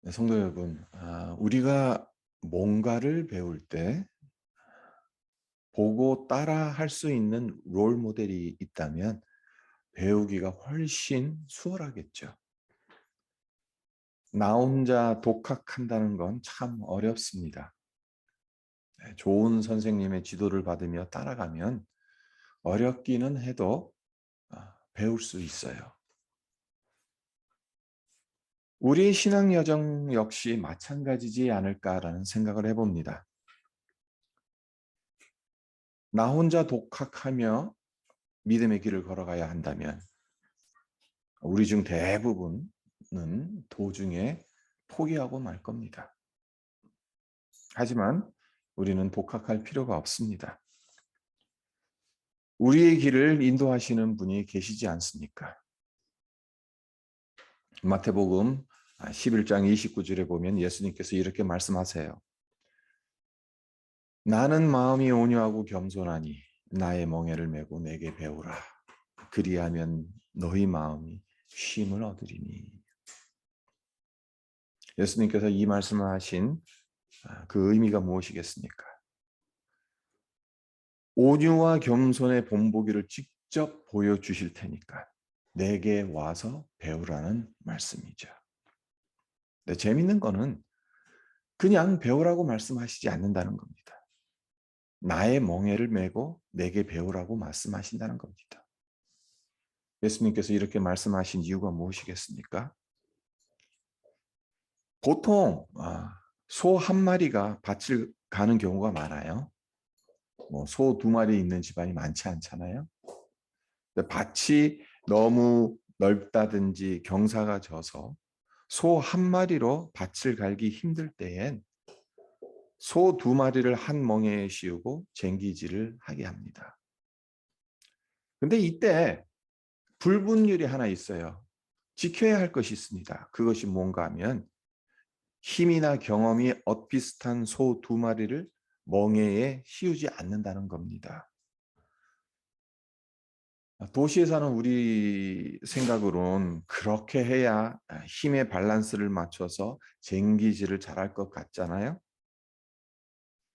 네, 성도 여러분, 우리가 뭔가를 배울 때 보고 따라 할 수 있는 롤 모델이 있다면 배우기가 훨씬 수월하겠죠. 나 혼자 독학한다는 건 참 어렵습니다. 네, 좋은 선생님의 지도를 받으며 따라가면 어렵기는 해도 배울 수 있어요. 우리의 신앙 여정 역시 마찬가지지 않을까라는 생각을 해봅니다. 나 혼자 독학하며 믿음의 길을 걸어가야 한다면 우리 중 대부분은 도중에 포기하고 말 겁니다. 하지만 우리는 독학할 필요가 없습니다. 우리의 길을 인도하시는 분이 계시지 않습니까? 마태복음 11장 29절에 보면 예수님께서 이렇게 말씀하세요. 나는 마음이 온유하고 겸손하니 나의 멍에를 메고 내게 배우라. 그리하면 너희 마음이 쉼을 얻으리니. 예수님께서 이 말씀을 하신 그 의미가 무엇이겠습니까? 온유와 겸손의 본보기를 직접 보여주실 테니까 내게 와서 배우라는 말씀이죠. 근데 재밌는 거는 그냥 배우라고 말씀하시지 않는다는 겁니다. 나의 멍에를 메고 내게 배우라고 말씀하신다는 겁니다. 예수님께서 이렇게 말씀하신 이유가 무엇이겠습니까? 보통 소 한 마리가 밭을 가는 경우가 많아요. 소 두 마리 있는 집안이 많지 않잖아요. 밭이 너무 넓다든지 경사가 져서 소 한 마리로 밭을 갈기 힘들 때엔 소 두 마리를 한 멍에에 씌우고 쟁기질을 하게 합니다. 근데 이때 불분율이 하나 있어요. 지켜야 할 것이 있습니다. 그것이 뭔가 하면 힘이나 경험이 엇비슷한 소 두 마리를 멍에에 씌우지 않는다는 겁니다. 도시에 사는 우리 생각으론 그렇게 해야 힘의 밸런스를 맞춰서 쟁기질을 잘할 것 같잖아요.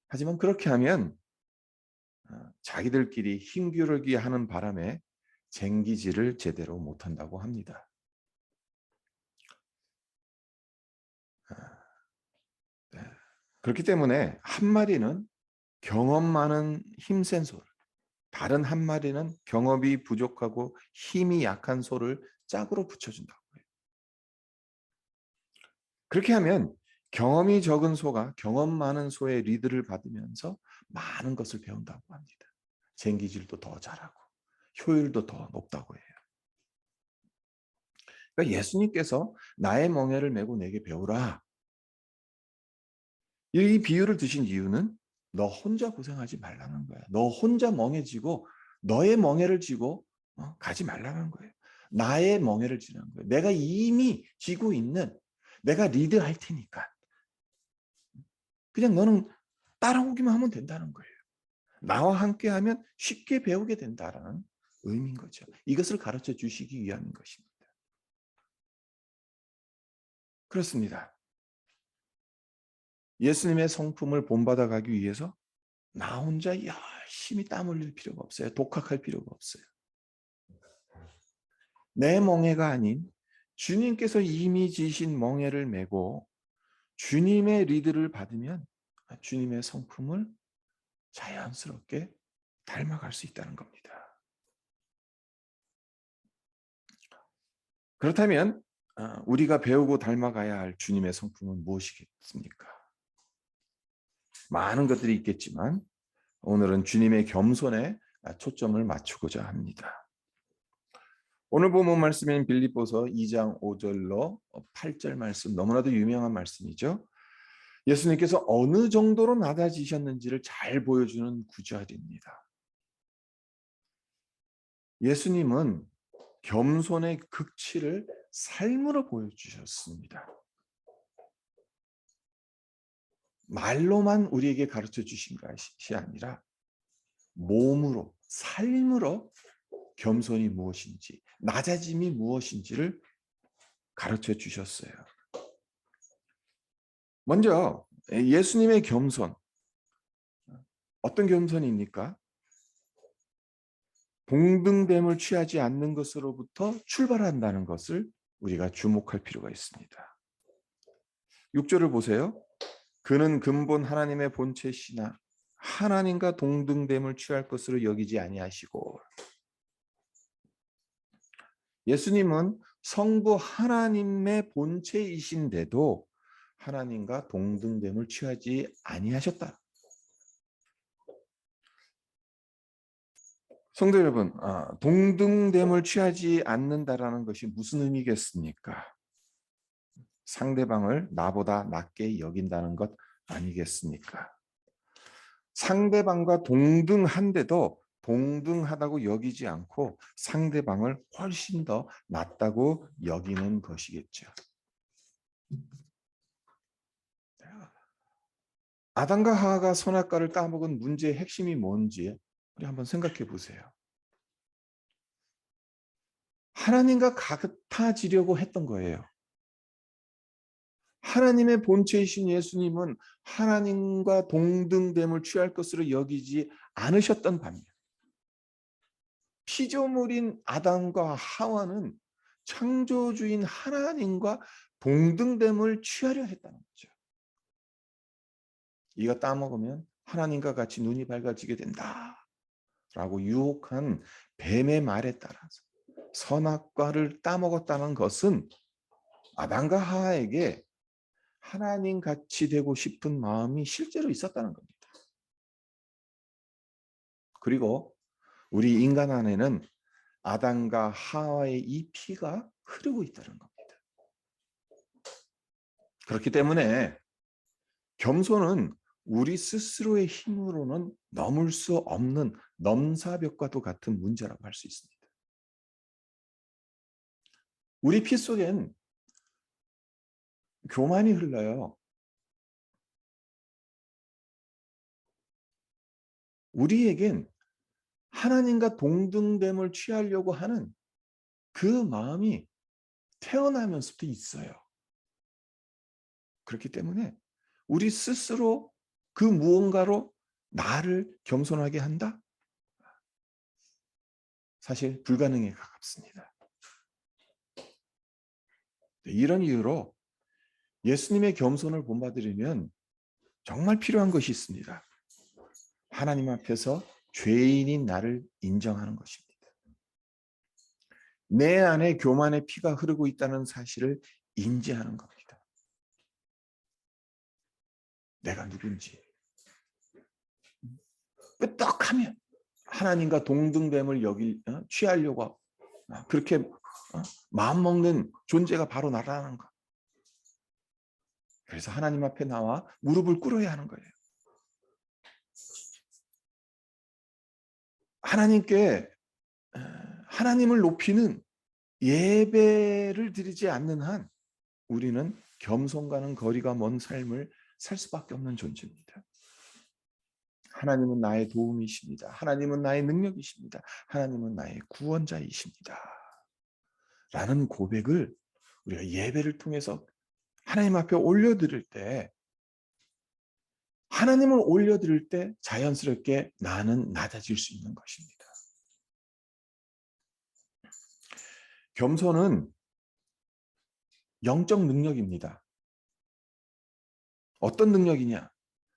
하지만 그렇게 하면 자기들끼리 힘겨루기 하는 바람에 쟁기질을 제대로 못한다고 합니다. 네. 그렇기 때문에 한 마리는 경험 많은 힘센 소를, 다른 한 마리는 경험이 부족하고 힘이 약한 소를 짝으로 붙여준다고 해요. 그렇게 하면 경험이 적은 소가 경험 많은 소의 리드를 받으면서 많은 것을 배운다고 합니다. 쟁기질도 더 잘하고 효율도 더 높다고 해요. 그러니까 예수님께서 나의 멍에를 메고 내게 배우라. 이 비유를 드신 이유는 너 혼자 고생하지 말라는 거야. 너 혼자 멍해지고 너의 멍에를 쥐고 가지 말라는 거예요. 나의 멍에를 쥐는 거예요. 내가 이미 쥐고 있는 내가 리드할 테니까. 그냥 너는 따라오기만 하면 된다는 거예요. 나와 함께하면 쉽게 배우게 된다라는 의미인 거죠. 이것을 가르쳐 주시기 위한 것입니다. 그렇습니다. 예수님의 성품을 본받아 가기 위해서 나 혼자 열심히 땀 흘릴 필요가 없어요. 독학할 필요가 없어요. 내 멍에가 아닌 주님께서 이미 지신 멍에를 메고 주님의 리드를 받으면 주님의 성품을 자연스럽게 닮아갈 수 있다는 겁니다. 그렇다면 우리가 배우고 닮아가야 할 주님의 성품은 무엇이겠습니까? 많은 것들이 있겠지만 오늘은 주님의 겸손에 초점을 맞추고자 합니다. 오늘 본문 말씀인 빌립보서 2장 5절로 8절 말씀, 너무나도 유명한 말씀이죠. 예수님께서 어느 정도로 낮아지셨는지를 잘 보여주는 구절입니다. 예수님은 겸손의 극치를 삶으로 보여주셨습니다. 말로만 우리에게 가르쳐 주신 것이 아니라 몸으로, 삶으로 겸손이 무엇인지, 낮아짐이 무엇인지를 가르쳐 주셨어요. 먼저 예수님의 겸손, 어떤 겸손입니까? 동등됨을 취하지 않는 것으로부터 출발한다는 것을 우리가 주목할 필요가 있습니다. 6절을 보세요. 그는 근본 하나님의 본체시나 하나님과 동등됨을 취할 것으로 여기지 아니하시고, 예수님은 성부 하나님의 본체이신데도 하나님과 동등됨을 취하지 아니하셨다. 성도 여러분, 동등됨을 취하지 않는다라는 것이 무슨 의미겠습니까? 상대방을 나보다 낮게 여긴다는 것 아니겠습니까? 상대방과 동등한데도 동등하다고 여기지 않고 상대방을 훨씬 더 낮다고 여기는 것이겠죠. 아담과 하와가 선악과를 따먹은 문제의 핵심이 뭔지 우리 한번 생각해 보세요. 하나님과 같아지려고 했던 거예요. 하나님의 본체이신 예수님은 하나님과 동등됨을 취할 것으로 여기지 않으셨던 반면, 피조물인 아담과 하와는 창조주인 하나님과 동등됨을 취하려 했다는 거죠. 이거 따먹으면 하나님과 같이 눈이 밝아지게 된다 라고 유혹한 뱀의 말에 따라서 선악과를 따먹었다는 것은 아담과 하와에게 하나님 같이 되고 싶은 마음이 실제로 있었다는 겁니다. 그리고 우리 인간 안에는 아담과 하와의 이 피가 흐르고 있다는 겁니다. 그렇기 때문에 겸손은 우리 스스로의 힘으로는 넘을 수 없는 넘사벽과도 같은 문제라고 할 수 있습니다. 우리 피 속엔 교만이 흘러요. 우리에겐 하나님과 동등됨을 취하려고 하는 그 마음이 태어나면서부터 있어요. 그렇기 때문에 우리 스스로 그 무언가로 나를 겸손하게 한다? 사실 불가능에 가깝습니다. 이런 이유로 예수님의 겸손을 본받으려면 정말 필요한 것이 있습니다. 하나님 앞에서 죄인인 나를 인정하는 것입니다. 내 안에 교만의 피가 흐르고 있다는 사실을 인지하는 겁니다. 내가 누군지. 끄떡하면 하나님과 동등됨을 취하려고 그렇게 마음먹는 존재가 바로 나라는 것. 그래서 하나님 앞에 나와 무릎을 꿇어야 하는 거예요. 하나님께 하나님을 높이는 예배를 드리지 않는 한 우리는 겸손과는 거리가 먼 삶을 살 수밖에 없는 존재입니다. 하나님은 나의 도움이십니다. 하나님은 나의 능력이십니다. 하나님은 나의 구원자이십니다. 라는 고백을 우리가 예배를 통해서 하나님 앞에 올려드릴 때, 하나님을 올려드릴 때 자연스럽게 나는 낮아질 수 있는 것입니다. 겸손은 영적 능력입니다. 어떤 능력이냐?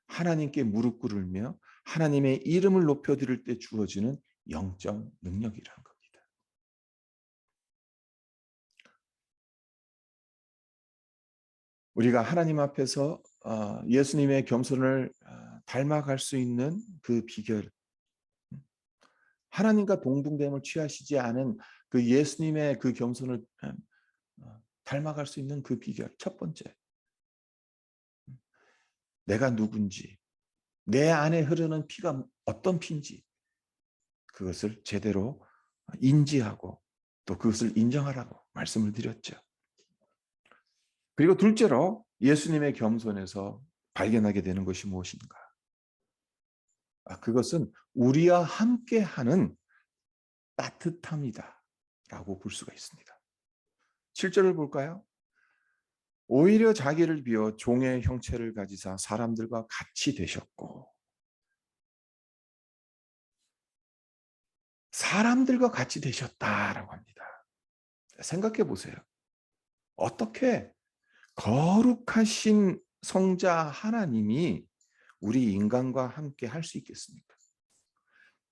하나님께 무릎 꿇으며 하나님의 이름을 높여드릴 때 주어지는 영적 능력이라는 겁니다. 우리가 하나님 앞에서 예수님의 겸손을 닮아갈 수 있는 그 비결, 하나님과 동등됨을 취하시지 않은 그 예수님의 그 겸손을 닮아갈 수 있는 그 비결, 첫 번째, 내가 누군지, 내 안에 흐르는 피가 어떤 피인지 그것을 제대로 인지하고 또 그것을 인정하라고 말씀을 드렸죠. 그리고 둘째로 예수님의 겸손에서 발견하게 되는 것이 무엇인가? 그것은 우리와 함께하는 따뜻함이다 라고 볼 수가 있습니다. 7절을 볼까요? 오히려 자기를 비워 종의 형체를 가지사 사람들과 같이 되셨고, 사람들과 같이 되셨다라고 합니다. 생각해 보세요. 어떻게 거룩하신 성자 하나님이 우리 인간과 함께 할 수 있겠습니까?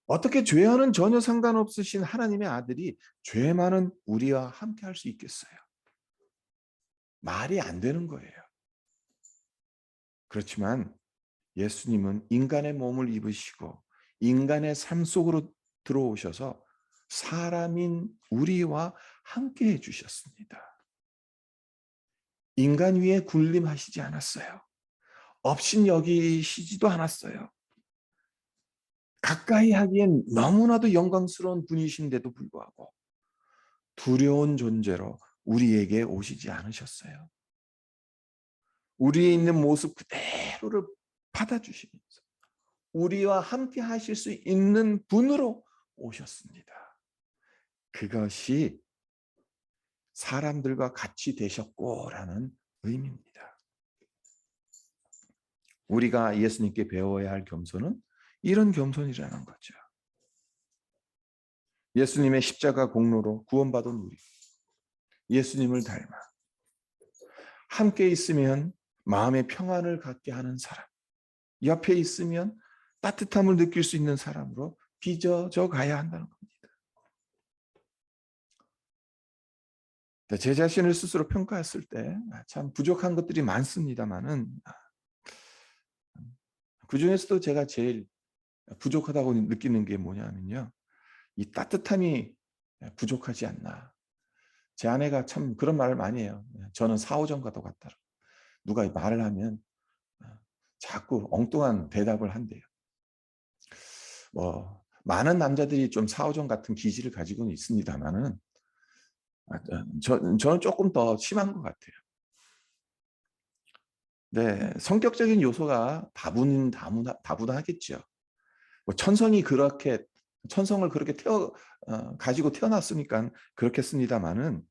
어떻게 죄와는 전혀 상관없으신 하나님의 아들이 죄 많은 우리와 함께 할 수 있겠어요? 말이 안 되는 거예요. 그렇지만 예수님은 인간의 몸을 입으시고 인간의 삶 속으로 들어오셔서 사람인 우리와 함께 해주셨습니다. 인간 위에 군림하시지 않았어요. 없인 여기시지도 않았어요. 가까이 하기엔 너무나도 영광스러운 분이신데도 불구하고 두려운 존재로 우리에게 오시지 않으셨어요. 우리에 있는 모습 그대로를 받아주시면서 우리와 함께 하실 수 있는 분으로 오셨습니다. 그것이 사람들과 같이 되셨고라는 의미입니다. 우리가 예수님께 배워야 할 겸손은 이런 겸손이라는 거죠. 예수님의 십자가 공로로 구원받은 우리, 예수님을 닮아 함께 있으면 마음의 평안을 갖게 하는 사람, 옆에 있으면 따뜻함을 느낄 수 있는 사람으로 빚어져 가야 한다는 겁니다. 제 자신을 스스로 평가했을 때 참 부족한 것들이 많습니다만은 그 중에서도 제가 제일 부족하다고 느끼는 게 뭐냐면요, 이 따뜻함이 부족하지 않나. 제 아내가 참 그런 말을 많이 해요. 저는 사오정과도 같다. 누가 말을 하면 자꾸 엉뚱한 대답을 한대요. 많은 남자들이 좀 사오정 같은 기질을 가지고는 있습니다만은 저는 조금 더 심한 것 같아요. 네, 성격적인 요소가 다분하겠죠. 천성이 그렇게 천성을 그렇게 가지고 태어났으니까 그렇겠습니다만은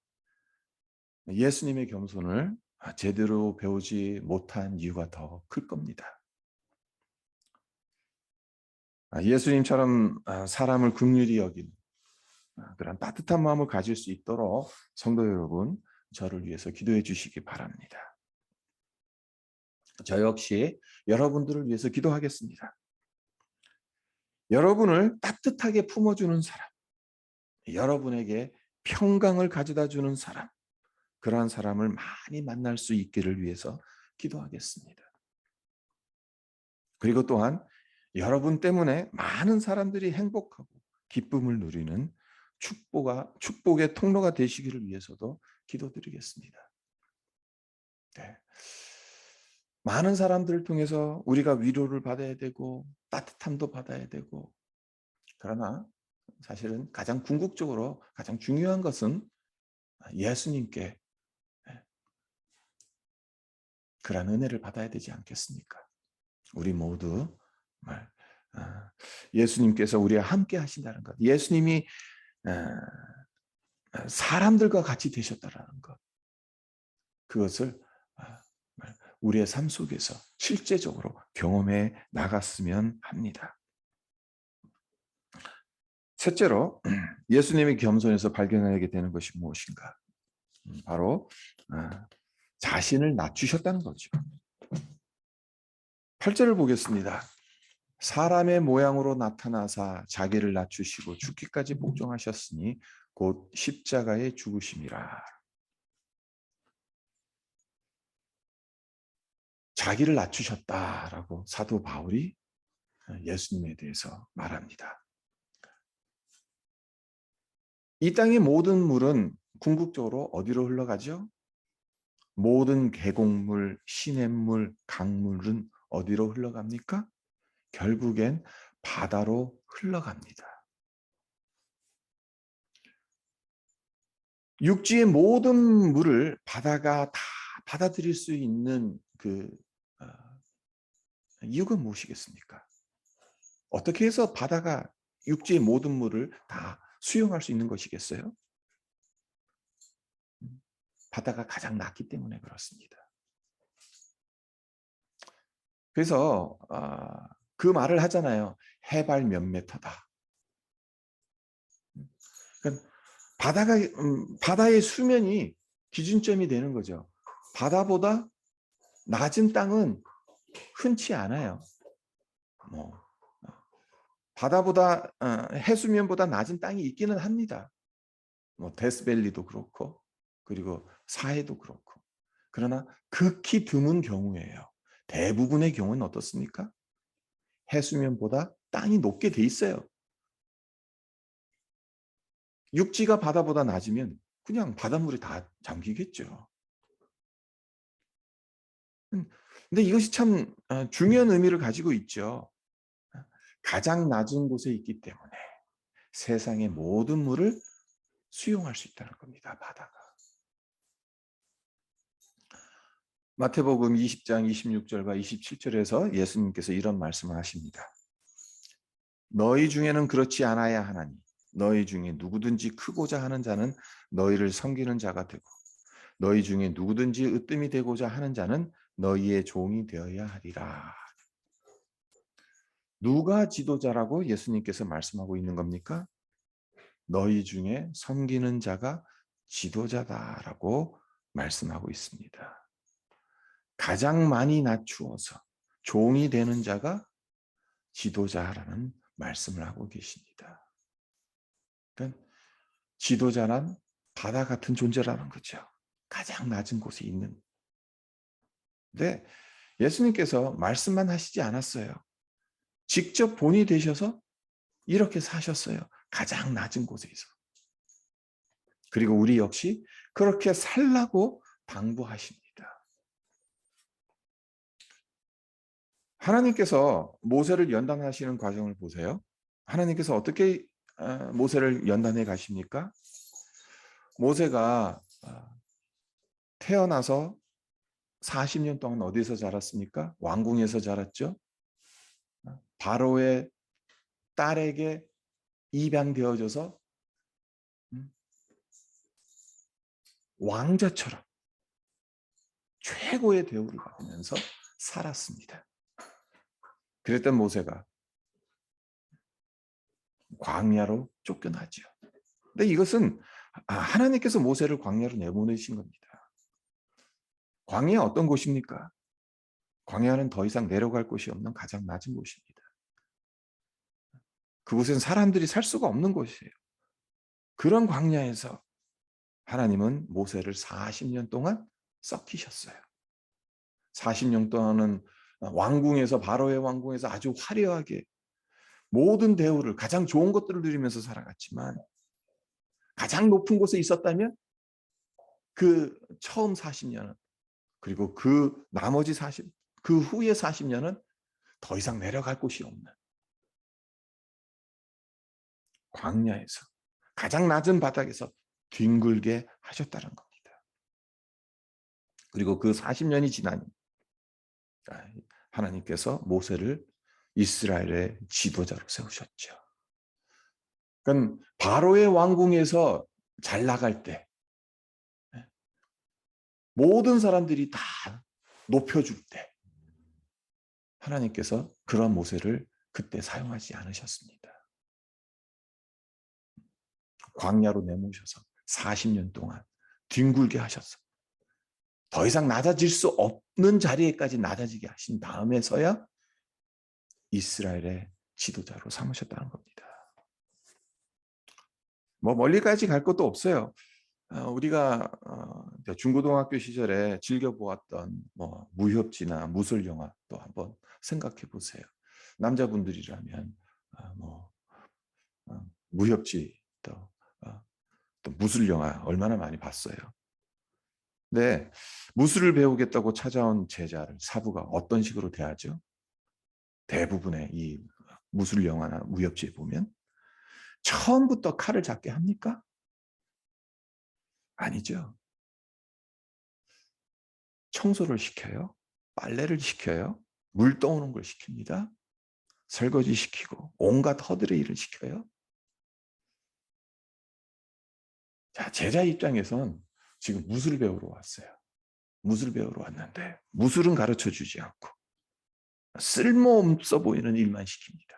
예수님의 겸손을 제대로 배우지 못한 이유가 더 클 겁니다. 예수님처럼 사람을 긍휼히 여기는 그런 따뜻한 마음을 가질 수 있도록 성도 여러분, 저를 위해서 기도해 주시기 바랍니다. 저 역시 여러분들을 위해서 기도하겠습니다. 여러분을 따뜻하게 품어주는 사람, 여러분에게 평강을 가져다 주는 사람, 그러한 사람을 많이 만날 수 있기를 위해서 기도하겠습니다. 그리고 또한 여러분 때문에 많은 사람들이 행복하고 기쁨을 누리는 축복의 통로가 되시기를 위해서도 기도드리겠습니다. 네. 많은 사람들을 통해서 우리가 위로를 받아야 되고 따뜻함도 받아야 되고, 그러나 사실은 가장 궁극적으로 가장 중요한 것은 예수님께 그런 은혜를 받아야 되지 않겠습니까? 우리 모두 정말 예수님께서 우리와 함께 하신다는 것, 예수님이 사람들과 같이 되셨다라는 것, 그것을 우리의 삶 속에서 실제적으로 경험해 나갔으면 합니다. 셋째로 예수님의 겸손에서 발견하게 되는 것이 무엇인가? 바로 자신을 낮추셨다는 거죠. 8절을 보겠습니다. 사람의 모양으로 나타나사 자기를 낮추시고 죽기까지 복종하셨으니 곧 십자가에 죽으심이라. 자기를 낮추셨다라고 사도 바울이 예수님에 대해서 말합니다. 이 땅의 모든 물은 궁극적으로 어디로 흘러가죠? 모든 계곡물, 시냇물, 강물은 어디로 흘러갑니까? 결국엔 바다로 흘러갑니다. 육지의 모든 물을 바다가 다 받아들일 수 있는 그 이유가 무엇이겠습니까? 어떻게 해서 바다가 육지의 모든 물을 다 수용할 수 있는 것이겠어요? 바다가 가장 낮기 때문에 그렇습니다. 그래서 그 말을 하잖아요. 해발 몇 메터다. 그러니까 바다의 수면이 기준점이 되는 거죠. 바다보다 낮은 땅은 흔치 않아요. 뭐 바다보다 해수면보다 낮은 땅이 있기는 합니다. 뭐 데스밸리도 그렇고 그리고 사해도 그렇고. 그러나 극히 드문 경우예요. 대부분의 경우는 어떻습니까? 해수면보다 땅이 높게 돼 있어요. 육지가 바다보다 낮으면 그냥 바닷물이 다 잠기겠죠. 근데 이것이 참 중요한 의미를 가지고 있죠. 가장 낮은 곳에 있기 때문에 세상의 모든 물을 수용할 수 있다는 겁니다. 바다가. 마태복음 20장 26절과 27절에서 예수님께서 이런 말씀을 하십니다. 너희 중에는 그렇지 않아야 하나니 너희 중에 누구든지 크고자 하는 자는 너희를 섬기는 자가 되고 너희 중에 누구든지 으뜸이 되고자 하는 자는 너희의 종이 되어야 하리라. 누가 지도자라고 예수님께서 말씀하고 있는 겁니까? 너희 중에 섬기는 자가 지도자다라고 말씀하고 있습니다. 가장 많이 낮추어서 종이 되는 자가 지도자라는 말씀을 하고 계십니다. 그러니까 지도자란 바다 같은 존재라는 거죠. 가장 낮은 곳에 있는. 근데 예수님께서 말씀만 하시지 않았어요. 직접 본이 되셔서 이렇게 사셨어요. 가장 낮은 곳에서. 그리고 우리 역시 그렇게 살라고 당부하십니다. 하나님께서 모세를 연단하시는 과정을 보세요. 하나님께서 어떻게 모세를 연단해 가십니까? 모세가 태어나서 40년 동안 어디서 자랐습니까? 왕궁에서 자랐죠. 바로의 딸에게 입양되어져서 왕자처럼 최고의 대우를 받으면서 살았습니다. 그랬던 모세가 광야로 쫓겨나죠. 근데 이것은 하나님께서 모세를 광야로 내보내신 겁니다. 광야 어떤 곳입니까? 광야는 더 이상 내려갈 곳이 없는 가장 낮은 곳입니다. 그곳은 사람들이 살 수가 없는 곳이에요. 그런 광야에서 하나님은 모세를 40년 동안 썩히셨어요. 40년 동안은 왕궁에서 바로의 왕궁에서 아주 화려하게 모든 대우를 가장 좋은 것들을 누리면서 살아갔지만 가장 높은 곳에 있었다면 그 처음 40년은 그리고 그 나머지 그 후에 40년은 더 이상 내려갈 곳이 없는 광야에서 가장 낮은 바닥에서 뒹굴게 하셨다는 겁니다. 그리고 그 40년이 지나니 하나님께서 모세를 이스라엘의 지도자로 세우셨죠. 그러니까 바로의 왕궁에서 잘 나갈 때 모든 사람들이 다 높여줄 때 하나님께서 그런 모세를 그때 사용하지 않으셨습니다. 광야로 내모셔서 40년 동안 뒹굴게 하셨어. 더 이상 낮아질 수 없는 자리에까지 낮아지게 하신 다음에서야 이스라엘의 지도자로 삼으셨다는 겁니다. 뭐 멀리까지 갈 것도 없어요. 우리가 중고등학교 시절에 즐겨보았던 뭐 무협지나 무술 영화 또 한번 생각해 보세요. 남자분들이라면 뭐 무협지 또 무술 영화 얼마나 많이 봤어요. 근데 무술을 배우겠다고 찾아온 제자를 사부가 어떤 식으로 대하죠? 대부분의 이 무술 영화나 무협지에 보면 처음부터 칼을 잡게 합니까? 아니죠. 청소를 시켜요. 빨래를 시켜요. 물 떠오는 걸 시킵니다. 설거지 시키고 온갖 허들의 일을 시켜요. 자, 제자 입장에선 지금 무술 배우러 왔어요. 무술 배우러 왔는데 무술은 가르쳐 주지 않고 쓸모없어 보이는 일만 시킵니다.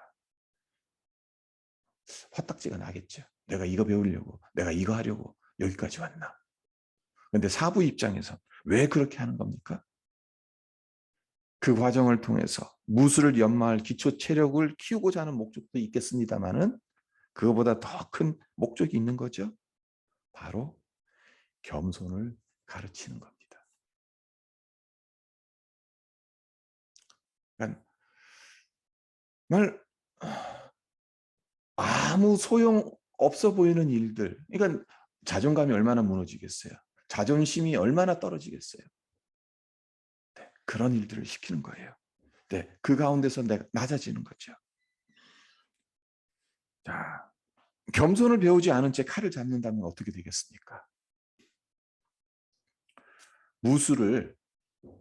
화딱지가 나겠죠. 내가 이거 배우려고, 내가 이거 하려고 여기까지 왔나. 그런데 사부 입장에서 왜 그렇게 하는 겁니까? 그 과정을 통해서 무술을 연마할 기초 체력을 키우고자 하는 목적도 있겠습니다만은 그거보다 더 큰 목적이 있는 거죠. 바로 겸손을 가르치는 겁니다. 그러니까 정말 아무 소용 없어 보이는 일들, 그러니까 자존감이 얼마나 무너지겠어요. 자존심이 얼마나 떨어지겠어요. 네, 그런 일들을 시키는 거예요. 네, 그 가운데서 내가 낮아지는 거죠. 자, 겸손을 배우지 않은 채 칼을 잡는다면 어떻게 되겠습니까? 무술을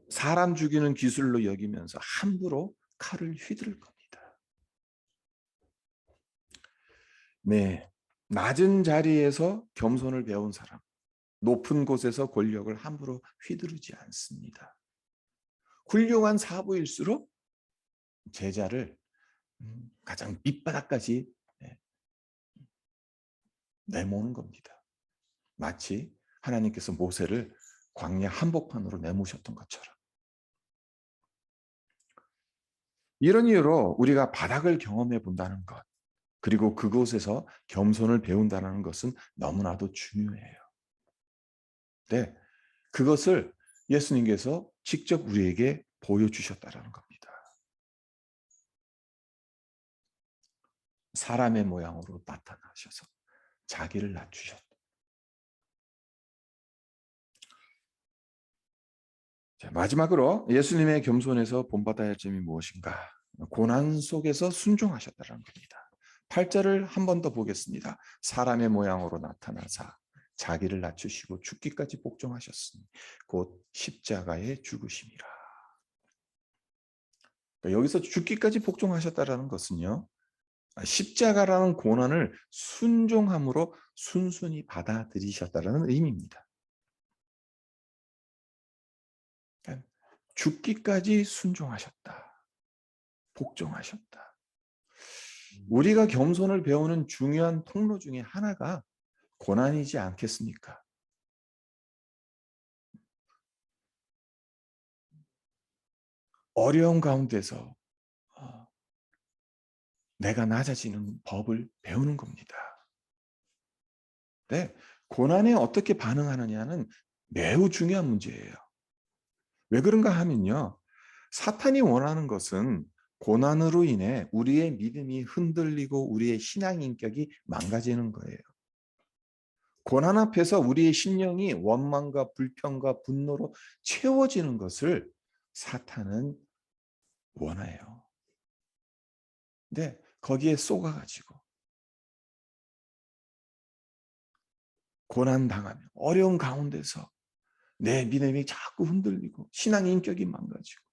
사람 죽이는 기술로 여기면서 함부로 칼을 휘두를 겁니다. 네, 낮은 자리에서 겸손을 배운 사람, 높은 곳에서 권력을 함부로 휘두르지 않습니다. 훌륭한 사부일수록 제자를 가장 밑바닥까지 내모는 겁니다. 마치 하나님께서 모세를 광야 한복판으로 내모셨던 것처럼. 이런 이유로 우리가 바닥을 경험해 본다는 것, 그리고 그곳에서 겸손을 배운다는 것은 너무나도 중요해요. 네, 그것을 예수님께서 직접 우리에게 보여주셨다는 겁니다. 사람의 모양으로 나타나셔서 자기를 낮추셨다. 자, 마지막으로 예수님의 겸손에서 본받아야 할 점이 무엇인가? 고난 속에서 순종하셨다는 겁니다. 8절을 한 번 더 보겠습니다. 사람의 모양으로 나타나사 자기를 낮추시고 죽기까지 복종하셨으니 곧 십자가에 죽으심이라. 그러니까 여기서 죽기까지 복종하셨다는 것은요, 십자가라는 고난을 순종함으로 순순히 받아들이셨다는 의미입니다. 그러니까 죽기까지 순종하셨다. 복종하셨다. 우리가 겸손을 배우는 중요한 통로 중에 하나가 고난이지 않겠습니까? 어려운 가운데서 내가 낮아지는 법을 배우는 겁니다. 네, 고난에 어떻게 반응하느냐는 매우 중요한 문제예요. 왜 그런가 하면요, 사탄이 원하는 것은 고난으로 인해 우리의 믿음이 흔들리고 우리의 신앙 인격이 망가지는 거예요. 고난 앞에서 우리의 심령이 원망과 불평과 분노로 채워지는 것을 사탄은 원해요. 근데 거기에 쏘가가지고 고난 당하면 어려운 가운데서 내 믿음이 자꾸 흔들리고 신앙 인격이 망가지고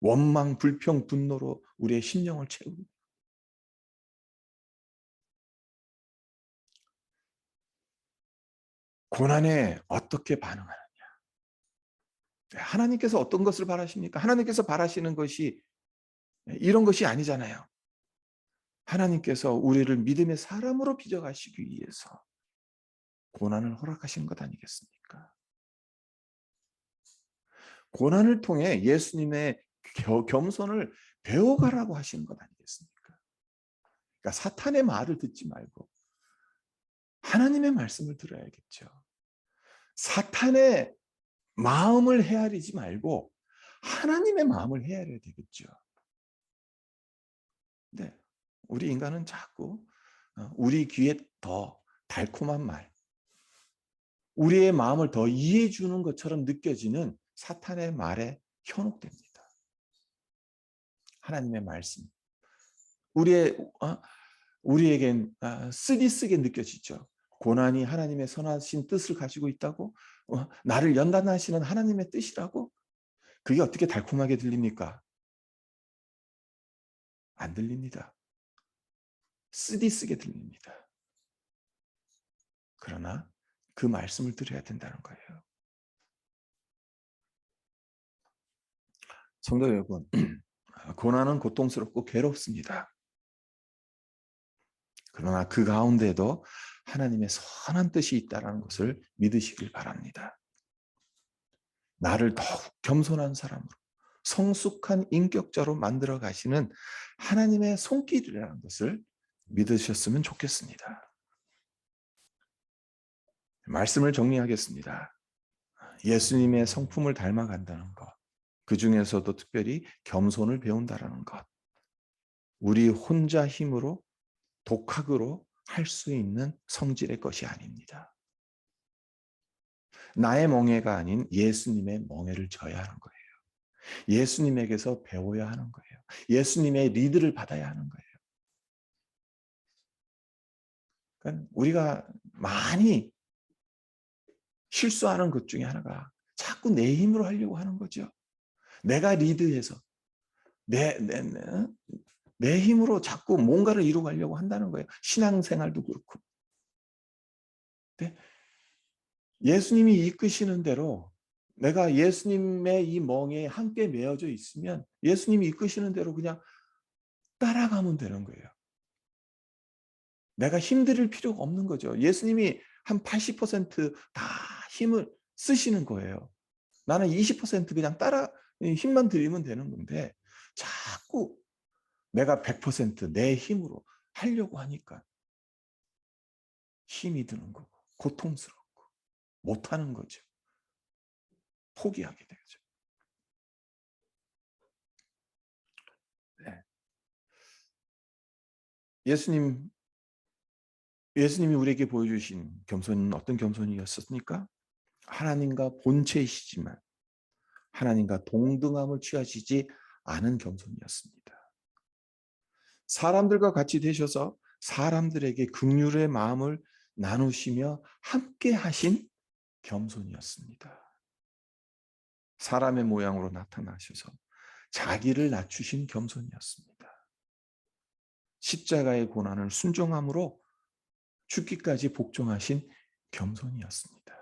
원망, 불평, 분노로 우리의 심령을 채우고 고난에 어떻게 반응하느냐. 하나님께서 어떤 것을 바라십니까? 하나님께서 바라시는 것이 이런 것이 아니잖아요. 하나님께서 우리를 믿음의 사람으로 빚어가시기 위해서 고난을 허락하신 것 아니겠습니까? 고난을 통해 예수님의 겸손을 배워가라고 하시는 것 아니겠습니까? 그러니까 사탄의 말을 듣지 말고 하나님의 말씀을 들어야겠죠. 사탄의 마음을 헤아리지 말고 하나님의 마음을 헤아려야 되겠죠. 네, 우리 인간은 자꾸 우리 귀에 더 달콤한 말, 우리의 마음을 더 이해해 주는 것처럼 느껴지는 사탄의 말에 현혹됩니다. 하나님의 말씀, 우리에겐 쓰디쓰게 느껴지죠. 고난이 하나님의 선하신 뜻을 가지고 있다고, 나를 연단하시는 하나님의 뜻이라고, 그게 어떻게 달콤하게 들립니까? 안 들립니다. 쓰디쓰게 들립니다. 그러나 그 말씀을 드려야 된다는 거예요. 성도 여러분, 고난은 고통스럽고 괴롭습니다. 그러나 그 가운데도 하나님의 선한 뜻이 있다는 것을 믿으시길 바랍니다. 나를 더욱 겸손한 사람으로, 성숙한 인격자로 만들어 가시는 하나님의 손길이라는 것을 믿으셨으면 좋겠습니다. 말씀을 정리하겠습니다. 예수님의 성품을 닮아간다는 것, 그 중에서도 특별히 겸손을 배운다는 것, 우리 혼자 힘으로 독학으로 할 수 있는 성질의 것이 아닙니다. 나의 멍에가 아닌 예수님의 멍에를 져야 하는 거예요. 예수님에게서 배워야 하는 거예요. 예수님의 리드를 받아야 하는 거예요. 그러니까 우리가 많이 실수하는 것 중에 하나가 자꾸 내 힘으로 하려고 하는 거죠. 내가 리드해서 내 힘으로 자꾸 뭔가를 이루어가려고 한다는 거예요. 신앙생활도 그렇고. 근데 예수님이 이끄시는 대로 내가 예수님의 이 멍에 함께 메어져 있으면 예수님이 이끄시는 대로 그냥 따라가면 되는 거예요. 내가 힘들일 필요가 없는 거죠. 예수님이 한 80%다 힘을 쓰시는 거예요. 나는 20% 그냥 따라 힘만 들이면 되는 건데 자꾸 내가 100%내 힘으로 하려고 하니까 힘이 드는 거고 고통스럽고 못하는 거죠. 포기하게 되죠. 네. 예수님이 우리에게 보여주신 겸손은 어떤 겸손이었습니까? 하나님과 본체이시지만 하나님과 동등함을 취하시지 않은 겸손이었습니다. 사람들과 같이 되셔서 사람들에게 긍휼의 마음을 나누시며 함께 하신 겸손이었습니다. 사람의 모양으로 나타나셔서 자기를 낮추신 겸손이었습니다. 십자가의 고난을 순종함으로 죽기까지 복종하신 겸손이었습니다.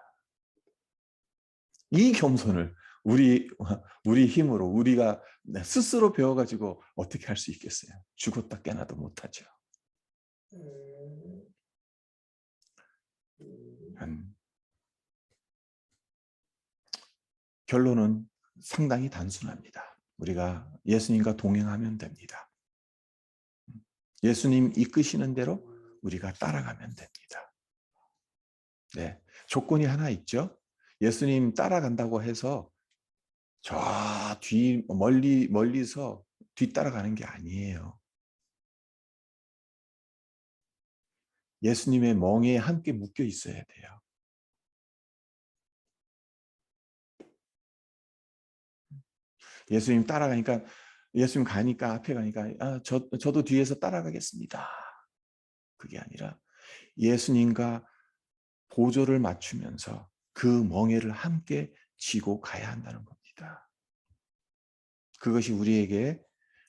이 겸손을 우리 힘으로 우리가 스스로 배워가지고 어떻게 할 수 있겠어요? 죽었다 깨나도 못하죠. 결론은 상당히 단순합니다. 우리가 예수님과 동행하면 됩니다. 예수님 이끄시는 대로 우리가 따라가면 됩니다. 네, 조건이 하나 있죠. 예수님 따라간다고 해서 저 뒤 멀리서 뒤따라가는 게 아니에요. 예수님의 멍에에 함께 묶여 있어야 돼요. 예수님 따라가니까 예수님 가니까 앞에 가니까 저도 뒤에서 따라가겠습니다. 그게 아니라 예수님과 보조를 맞추면서 그 멍에를 함께 쥐고 가야 한다는 겁니다. 그것이 우리에게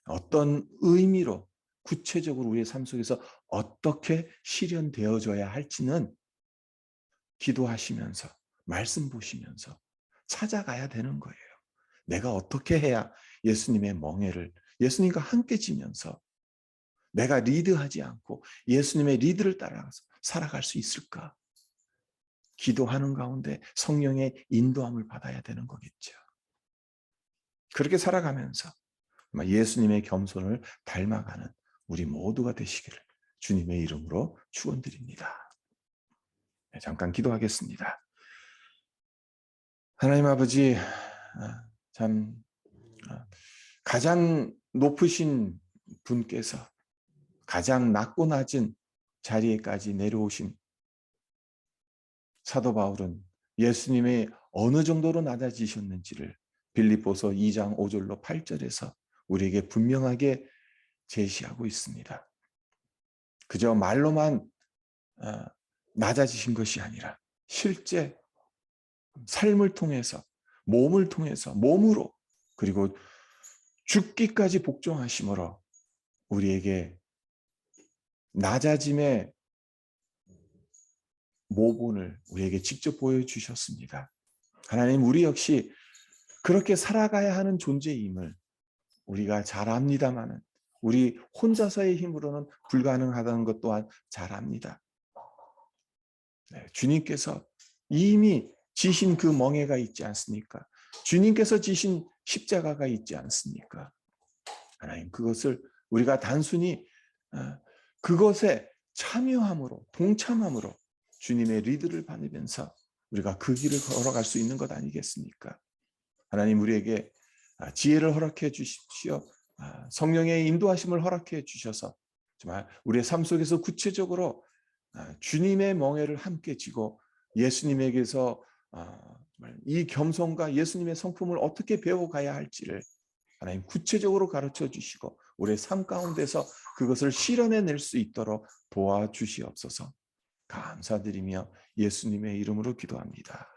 어떤 의미로 구체적으로 우리의 삶 속에서 어떻게 실현되어져야 할지는 기도하시면서 말씀 보시면서 찾아가야 되는 거예요. 내가 어떻게 해야 예수님의 멍에를 예수님과 함께 지면서 내가 리드하지 않고 예수님의 리드를 따라가서 살아갈 수 있을까? 기도하는 가운데 성령의 인도함을 받아야 되는 거겠죠. 그렇게 살아가면서 예수님의 겸손을 닮아가는 우리 모두가 되시기를 주님의 이름으로 축원드립니다. 네, 잠깐 기도하겠습니다. 하나님 아버지, 참 가장 높으신 분께서 가장 낮고 낮은 자리에까지 내려오신 사도 바울은 예수님의 어느 정도로 낮아지셨는지를 빌립보서 2장 5절로 8절에서 우리에게 분명하게 제시하고 있습니다. 그저 말로만 낮아지신 것이 아니라 실제 삶을 통해서 몸을 통해서 몸으로 그리고 죽기까지 복종하심으로 우리에게 낮아짐의 모본을 우리에게 직접 보여주셨습니다. 하나님, 우리 역시 그렇게 살아가야 하는 존재임을 우리가 잘 압니다마는 우리 혼자서의 힘으로는 불가능하다는 것 또한 잘 압니다. 네, 주님께서 이미 지신 그 멍에가 있지 않습니까? 주님께서 지신 십자가가 있지 않습니까? 하나님, 그것을 우리가 단순히 그것에 참여함으로, 동참함으로 주님의 리드를 받으면서 우리가 그 길을 걸어갈 수 있는 것 아니겠습니까? 하나님, 우리에게 지혜를 허락해 주십시오. 성령의 인도하심을 허락해 주셔서 정말 우리의 삶 속에서 구체적으로 주님의 멍에를 함께 지고 예수님에게서 이 겸손과 예수님의 성품을 어떻게 배워가야 할지를 하나님 구체적으로 가르쳐 주시고 우리의 삶 가운데서 그것을 실현해낼 수 있도록 도와주시옵소서. 감사드리며 예수님의 이름으로 기도합니다.